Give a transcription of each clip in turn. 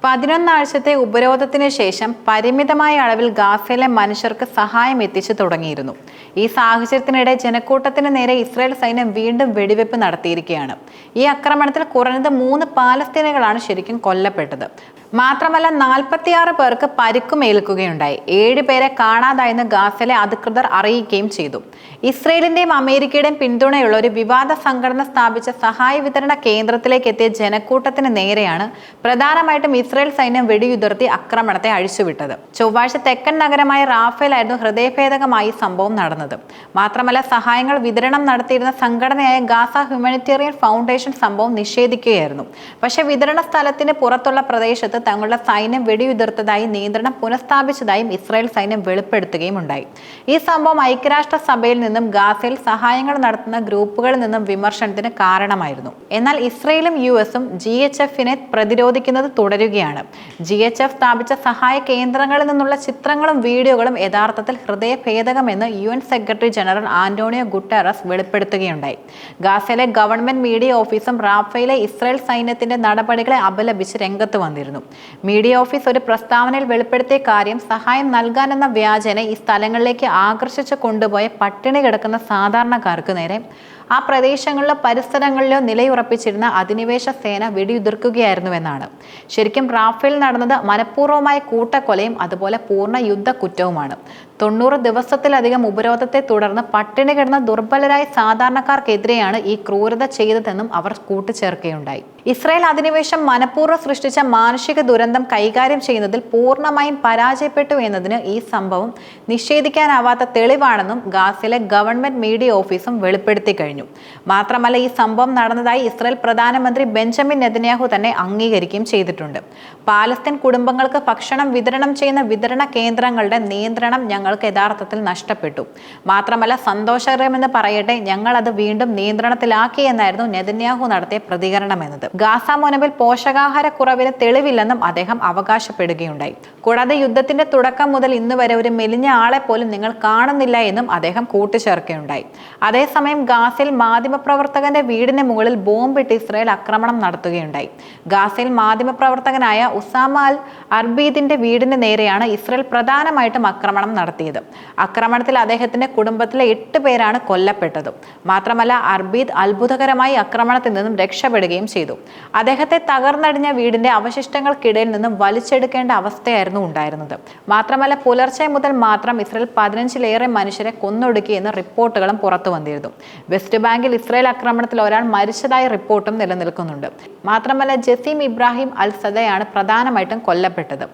11 ആഴ്ചത്തെ ഉപരോധത്തിന് ശേഷം പരിമിതമായ അളവിൽ ഗാസയിലെ മനുഷ്യർക്ക് സഹായം എത്തിച്ചു തുടങ്ങിയിരുന്നു. ഈ സാഹചര്യത്തിനിടെ ജനക്കൂട്ടത്തിന് നേരെ ഇസ്രായേൽ സൈന്യം വീണ്ടും വെടിവെപ്പ് നടത്തിയിരിക്കുകയാണ്. ഈ ആക്രമണത്തിൽ കുറഞ്ഞത് 3 പാലസ്തീനികളാണ് ശരിക്കും കൊല്ലപ്പെട്ടത്. മാത്രമല്ല 46 പേർക്ക് പരിക്കുമേൽക്കുകയുണ്ടായി. 7 പേരെ കാണാതായെന്ന് ഗാസയിലെ അധികൃതർ അറിയിക്കുകയും ചെയ്തു. ഇസ്രയേലിന്റെയും അമേരിക്കയുടെയും പിന്തുണയുള്ള ഒരു വിവാദ സംഘടന സ്ഥാപിച്ച സഹായ വിതരണ കേന്ദ്രത്തിലേക്ക് എത്തിയ ജനക്കൂട്ടത്തിന് നേരെയാണ് പ്രധാനമായിട്ടും ഇസ്രായേൽ സൈന്യം വെടിയുതിർത്തി ആക്രമണത്തെ അഴിച്ചുവിട്ടത്. ചൊവ്വാഴ്ച തെക്കൻ നഗരമായ റാഫേലായിരുന്നു ഹൃദയഭേദകമായി സംഭവം നടന്നത്. മാത്രമല്ല സഹായങ്ങൾ വിതരണം നടത്തിയിരുന്ന സംഘടനയായ ഗാസ ഹ്യൂമാനിറ്റേറിയൻ ഫൗണ്ടേഷൻ സംഭവം നിഷേധിക്കുകയായിരുന്നു. പക്ഷേ വിതരണ സ്ഥലത്തിന് പുറത്തുള്ള പ്രദേശത്ത് തങ്ങളുടെ സൈന്യം വെടിയുതിർത്തതായി നിയന്ത്രണം പുനഃസ്ഥാപിച്ചതായും ഇസ്രായേൽ സൈന്യം വെളിപ്പെടുത്തുകയും ഉണ്ടായി. ഈ സംഭവം ഐക്യരാഷ്ട്ര സഭയിൽ നിന്നും ഗാസയിൽ സഹായങ്ങൾ നടത്തുന്ന ഗ്രൂപ്പുകളിൽ നിന്നും വിമർശനത്തിന് കാരണമായിരുന്നു. എന്നാൽ ഇസ്രായേലും യുഎസും GHFനെ പ്രതിരോധിക്കുന്നത് തുടരുകയാണ്. GHF സ്ഥാപിച്ച സഹായ കേന്ദ്രങ്ങളിൽ നിന്നുള്ള ചിത്രങ്ങളും വീഡിയോകളും യഥാർത്ഥത്തിൽ ഹൃദയഭേദകമെന്ന് UN secretary general Antonio Guterres വെളിപ്പെടുത്തുകയുണ്ടായി. ഗാസയിലെ ഗവൺമെന്റ് മീഡിയ ഓഫീസും റാഫയിലെ ഇസ്രായേൽ സൈന്യത്തിന്റെ നടപടികളെ അപലപിച്ച് രംഗത്ത് വന്നിരുന്നു. മീഡിയ ഓഫീസ് ഒരു പ്രസ്താവനയിൽ വെളിപ്പെടുത്തിയ കാര്യം സഹായം നൽകാനെന്ന വ്യാജേന ഈ സ്ഥലങ്ങളിലേക്ക് ആകർഷിച്ചു കൊണ്ടുപോയ പട്ടിണി കിടക്കുന്ന സാധാരണക്കാർക്ക് നേരെ ആ പ്രദേശങ്ങളിലോ പരിസരങ്ങളിലോ നിലയുറപ്പിച്ചിരുന്ന അധിനിവേശ സേന വെടിയുതിർക്കുകയായിരുന്നുവെന്നാണ്. ശരിക്കും റാഫേൽ നടന്നത് മനഃപൂർവ്വമായ കൂട്ടക്കൊലയും അതുപോലെ പൂർണ്ണ യുദ്ധ കുറ്റവുമാണ്. 90 ദിവസത്തിലധികം ഉപരോധത്തെ തുടർന്ന് പട്ടിണി കിടന്ന ദുർബലരായ സാധാരണക്കാർക്കെതിരെയാണ് ഈ ക്രൂരത ചെയ്തതെന്നും അവർ കൂട്ടിച്ചേർക്കുകയുണ്ടായി. ഇസ്രായേൽ അധിനിവേശം മനഃപൂർവ്വം സൃഷ്ടിച്ച മാനുഷിക ദുരന്തം കൈകാര്യം ചെയ്യുന്നതിൽ പൂർണ്ണമായും പരാജയപ്പെട്ടു എന്നതിന് ഈ സംഭവം നിഷേധിക്കാനാവാത്ത തെളിവാണെന്നും ഗാസയിലെ ഗവൺമെന്റ് മീഡിയ ഓഫീസും വെളിപ്പെടുത്തി കഴിഞ്ഞു. മാത്രമല്ല ഈ സംഭവം നടന്നതായി ഇസ്രായേൽ പ്രധാനമന്ത്രി ബെഞ്ചമിൻ നെതന്യാഹു തന്നെ അംഗീകരിക്കുകയും ചെയ്തിട്ടുണ്ട്. പാലസ്തീൻ കുടുംബങ്ങൾക്ക് ഭക്ഷണം വിതരണം ചെയ്യുന്ന വിതരണ കേന്ദ്രങ്ങളുടെ നിയന്ത്രണം ഞങ്ങൾക്ക് യഥാർത്ഥത്തിൽ നഷ്ടപ്പെട്ടു. മാത്രമല്ല സന്തോഷകരമെന്ന് പറയട്ടെ, ഞങ്ങൾ അത് വീണ്ടും നിയന്ത്രണത്തിലാക്കി എന്നായിരുന്നു നെതന്യാഹു നടത്തിയ പ്രതികരണം എന്നത്. ഗാസ മുനമ്പിൽ പോഷകാഹാരക്കുറവിന് തെളിവില്ലെന്നും അദ്ദേഹം അവകാശപ്പെടുകയുണ്ടായി. കൂടാതെ യുദ്ധത്തിന്റെ തുടക്കം മുതൽ ഇന്ന് വരെ ഒരു മെലിഞ്ഞ ആളെ പോലും നിങ്ങൾ കാണുന്നില്ല എന്നും അദ്ദേഹം കൂട്ടിച്ചേർക്കുകയുണ്ടായി. അതേസമയം ഗാസയിൽ മാധ്യമപ്രവർത്തകന്റെ വീടിന് മുകളിൽ ബോംബിട്ട് ഇസ്രായേൽ ആക്രമണം നടത്തുകയുണ്ടായി. ഗാസയിൽ മാധ്യമപ്രവർത്തകനായ ഉസാമ അൽ അർബീദിന്റെ വീടിന് നേരെയാണ് ഇസ്രായേൽ പ്രധാനമായിട്ടും ആക്രമണം നടത്തിയത്. ആക്രമണത്തിൽ അദ്ദേഹത്തിന്റെ കുടുംബത്തിലെ 8 പേരാണ് കൊല്ലപ്പെട്ടത്. മാത്രമല്ല അർബീദ് അത്ഭുതകരമായി ആക്രമണത്തിൽ നിന്നും രക്ഷപ്പെടുകയും ചെയ്തു. അദ്ദേഹത്തെ തകർന്നടിഞ്ഞ വീടിന്റെ അവശിഷ്ടങ്ങൾക്കിടയിൽ നിന്നും വലിച്ചെടുക്കേണ്ട അവസ്ഥയായിരുന്നു ഉണ്ടായിരുന്നത്. മാത്രമല്ല പുലർച്ചെ മുതൽ മാത്രം ഇസ്രായേൽ 15-ലേറെ മനുഷ്യരെ കൊന്നൊടുക്കിയെന്ന് റിപ്പോർട്ടുകളും പുറത്തു വന്നിരുന്നു. വെസ്റ്റ് ബാങ്കിൽ ഇസ്രായേൽ ആക്രമണത്തിൽ ഒരാൾ മരിച്ചതായി റിപ്പോർട്ടും നിലനിൽക്കുന്നുണ്ട്. മാത്രമല്ല ജസീം ഇബ്രാഹിം അൽ സദയാണ് പ്രധാനമായിട്ടും കൊല്ലപ്പെട്ടത്.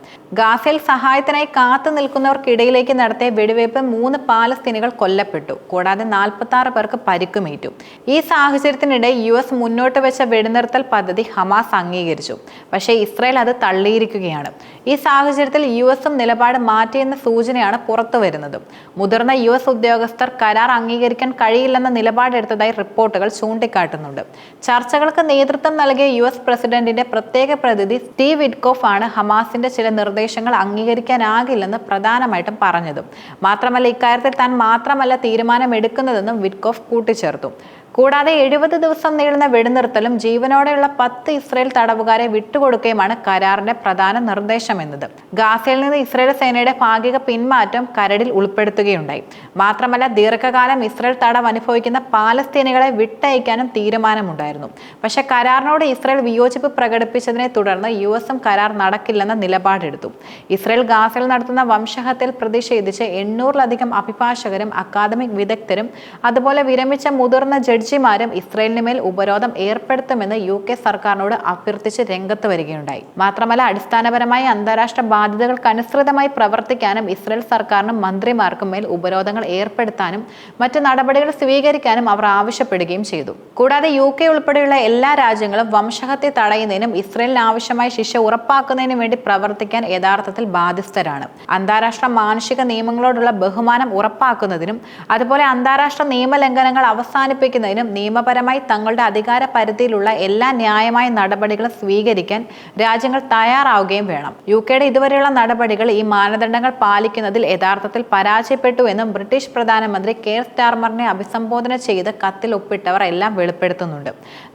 ഗാസയിൽ സഹായത്തിനായി കാത്തു നിൽക്കുന്നവർക്കിടയിലേക്ക് നടത്തിയ വെടിവയ്പ് 3 പാലസ്തീനികൾ കൊല്ലപ്പെട്ടു. കൂടാതെ 46 പേർക്ക് പരിക്കുമേറ്റു. ഈ സാഹചര്യത്തിനിടെ US മുന്നോട്ട് വെച്ച വെടിനിർത്തൽ പദ്ധതി ഹമാസ് അംഗീകരിച്ചു. പക്ഷേ ഇസ്രായേൽ അത് തള്ളിയിരിക്കുകയാണ്. ഈ സാഹചര്യത്തിൽ USും നിലപാട് മാറ്റിയെന്ന സൂചനയാണ് പുറത്തു വരുന്നത്. മുതിർന്ന US ഉദ്യോഗസ്ഥർ കരാർ അംഗീകരിക്കാൻ കഴിയില്ലെന്ന നിലപാടെടുത്തതായി റിപ്പോർട്ടുകൾ ചൂണ്ടിക്കാട്ടുന്നുണ്ട്. ചർച്ചകൾക്ക് നേതൃത്വം നൽകിയ US പ്രസിഡന്റിന്റെ പ്രത്യേക പ്രതിനിധി സ്റ്റീവ് വിറ്റ്കോഫ് ആണ് ഹമാസിന്റെ ചില നിർദ്ദേശങ്ങൾ അംഗീകരിക്കാനാകില്ലെന്ന് പ്രധാനമായിട്ടും പറഞ്ഞത്. മാത്രമല്ല ഇക്കാര്യത്തിൽ താൻ മാത്രമല്ല തീരുമാനമെടുക്കുന്നതെന്നും വിറ്റ്കോഫ് കൂട്ടിച്ചേർത്തു. കൂടാതെ 70 ദിവസം നീളുന്ന വെടിനിർത്തലും ജീവനോടെയുള്ള 10 ഇസ്രായേൽ തടവുകാരെ വിട്ടുകൊടുക്കുകയുമാണ് കരാറിന്റെ പ്രധാന നിർദ്ദേശമെന്നത്. ഗാസയിൽ നിന്ന് ഇസ്രായേൽ സേനയുടെ ഭാഗിക പിന്മാറ്റം കരടിൽ ഉൾപ്പെടുത്തുകയുണ്ടായി. മാത്രമല്ല ദീർഘകാലം ഇസ്രായേൽ തടവ് അനുഭവിക്കുന്ന പാലസ്തീനികളെ വിട്ടയക്കാനും തീരുമാനമുണ്ടായിരുന്നു. പക്ഷേ കരാറിനോട് ഇസ്രായേൽ വിയോജിപ്പ് പ്രകടിപ്പിച്ചതിനെ തുടർന്ന് USും കരാർ നടക്കില്ലെന്ന നിലപാടെടുത്തു. ഇസ്രായേൽ ഗാസയിൽ നടത്തുന്ന വംശഹത്യയിൽ പ്രതിഷേധിച്ച് 800-ലധികം അഭിഭാഷകരും അക്കാദമിക് വിദഗ്ധരും അതുപോലെ വിരമിച്ച മുതിർന്ന ജഡ്ജിമാരും ഇസ്രായേലിന് മേൽ ഉപരോധം ഏർപ്പെടുത്തുമെന്ന് UK സർക്കാരിനോട് അഭ്യർത്ഥിച്ച് രംഗത്ത് വരികയുണ്ടായി. മാത്രമല്ല അടിസ്ഥാനപരമായി അന്താരാഷ്ട്ര ബാധ്യതകൾക്കനുസൃതമായി പ്രവർത്തിക്കാനും ഇസ്രായേൽ സർക്കാരിനും മന്ത്രിമാർക്കും മേൽ ഉപരോധങ്ങൾ ഏർപ്പെടുത്താനും മറ്റ് നടപടികൾ സ്വീകരിക്കാനും അവർ ആവശ്യപ്പെടുകയും ചെയ്തു. കൂടാതെ UK ഉൾപ്പെടെയുള്ള എല്ലാ രാജ്യങ്ങളും വംശഹത്യ തടയുന്നതിനും ഇസ്രായേലിന് ആവശ്യമായ ശിക്ഷ ഉറപ്പാക്കുന്നതിനും വേണ്ടി പ്രവർത്തിക്കാൻ യഥാർത്ഥത്തിൽ ബാധ്യസ്ഥരാണ്. അന്താരാഷ്ട്ര മാനുഷിക നിയമങ്ങളോടുള്ള ബഹുമാനം ഉറപ്പാക്കുന്നതിനും അതുപോലെ അന്താരാഷ്ട്ര നിയമലംഘനങ്ങൾ അവസാനിപ്പിക്കുന്നതിനും തടയുന്നതിനും നിയമപരമായി തങ്ങളുടെ അധികാര പരിധിയിലുള്ള എല്ലാ ന്യായമായ നടപടികളും സ്വീകരിക്കാൻ രാജ്യങ്ങൾ തയ്യാറാവുകയും വേണം. യുകെയുടെ ഇതുവരെയുള്ള നടപടികൾ ഈ മാനദണ്ഡങ്ങൾ പാലിക്കുന്നതിൽ യഥാർത്ഥത്തിൽ പരാജയപ്പെട്ടു എന്നും ബ്രിട്ടീഷ് പ്രധാനമന്ത്രി കെയർ സ്റ്റാർമറിനെ അഭിസംബോധന ചെയ്ത് കത്തിൽ ഒപ്പിട്ടവർ എല്ലാം വെളിപ്പെടുത്തുന്നുണ്ട്.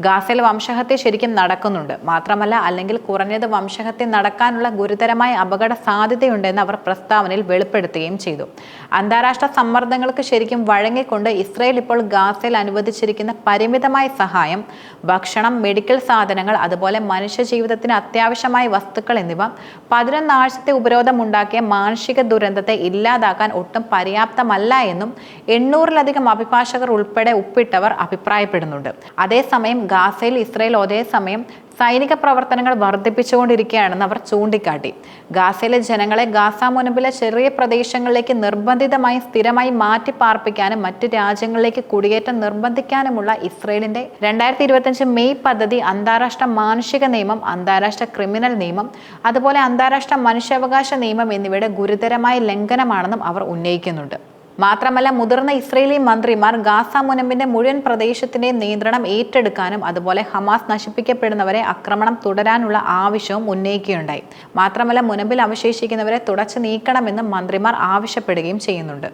ഗാസയിൽ വംശഹത്യ ശരിക്കും നടക്കുന്നുണ്ട്. മാത്രമല്ല, അല്ലെങ്കിൽ കുറഞ്ഞത് വംശഹത്യ നടക്കാനുള്ള ഗുരുതരമായ അപകട സാധ്യതയുണ്ടെന്ന് അവർ പ്രസ്താവനയിൽ വെളിപ്പെടുത്തുകയും ചെയ്തു. അന്താരാഷ്ട്ര സമ്മർദ്ദങ്ങൾക്ക് ശരിക്കും വഴങ്ങിക്കൊണ്ട് ഇസ്രയേൽ ഇപ്പോൾ ഗാസയിൽ അനുവദിച്ചിരിക്കുന്ന പരിമിതമായ സഹായം, ഭക്ഷണം, മെഡിക്കൽ സാധനങ്ങൾ, അതുപോലെ മനുഷ്യ ജീവിതത്തിന് അത്യാവശ്യമായ വസ്തുക്കൾ എന്നിവ 11 ആഴ്ചത്തെ ഉപരോധമുണ്ടാക്കിയ മാനുഷിക ദുരന്തത്തെ ഇല്ലാതാക്കാൻ ഒട്ടും പര്യാപ്തമല്ല എന്നും 800-ലധികം അഭിഭാഷകർ ഉൾപ്പെടെ ഒപ്പിട്ടവർ അഭിപ്രായപ്പെടുന്നുണ്ട്. അതേസമയം ഗാസയിൽ ഇസ്രയേൽ ഒരേസമയം സൈനിക പ്രവർത്തനങ്ങൾ വർദ്ധിപ്പിച്ചുകൊണ്ടിരിക്കുകയാണെന്ന് അവർ ചൂണ്ടിക്കാട്ടി. ഗാസയിലെ ജനങ്ങളെ ഗാസ മുനമ്പിലെ ചെറിയ പ്രദേശങ്ങളിലേക്ക് നിർബന്ധിതമായി സ്ഥിരമായി മാറ്റി പാർപ്പിക്കാനും മറ്റു രാജ്യങ്ങളിലേക്ക് കുടിയേറ്റം നിർബന്ധിക്കാനുമുള്ള ഇസ്രയേലിന്റെ 2025 മെയ് പദ്ധതി അന്താരാഷ്ട്ര മാനുഷിക നിയമം, അന്താരാഷ്ട്ര ക്രിമിനൽ നിയമം, അതുപോലെ അന്താരാഷ്ട്ര മനുഷ്യാവകാശ നിയമം എന്നിവയുടെ ഗുരുതരമായ ലംഘനമാണെന്നും അവർ ഉന്നയിക്കുന്നുണ്ട്. മാത്രമല്ല, മുതിർന്ന ഇസ്രയേലി മന്ത്രിമാർ ഗാസ മുനമ്പിന്റെ മുഴുവൻ പ്രദേശത്തിന്റെ നിയന്ത്രണം ഏറ്റെടുക്കാനും അതുപോലെ ഹമാസ് നശിപ്പിക്കപ്പെടുന്നവരെ ആക്രമണം തുടരാനുള്ള ആവശ്യവും ഉന്നയിക്കുകയുണ്ടായി. മാത്രമല്ല, മുനമ്പിൽ അവശേഷിക്കുന്നവരെ തുടച്ചു നീക്കണമെന്നും മന്ത്രിമാർ ആവശ്യപ്പെടുകയും ചെയ്യുന്നുണ്ട്.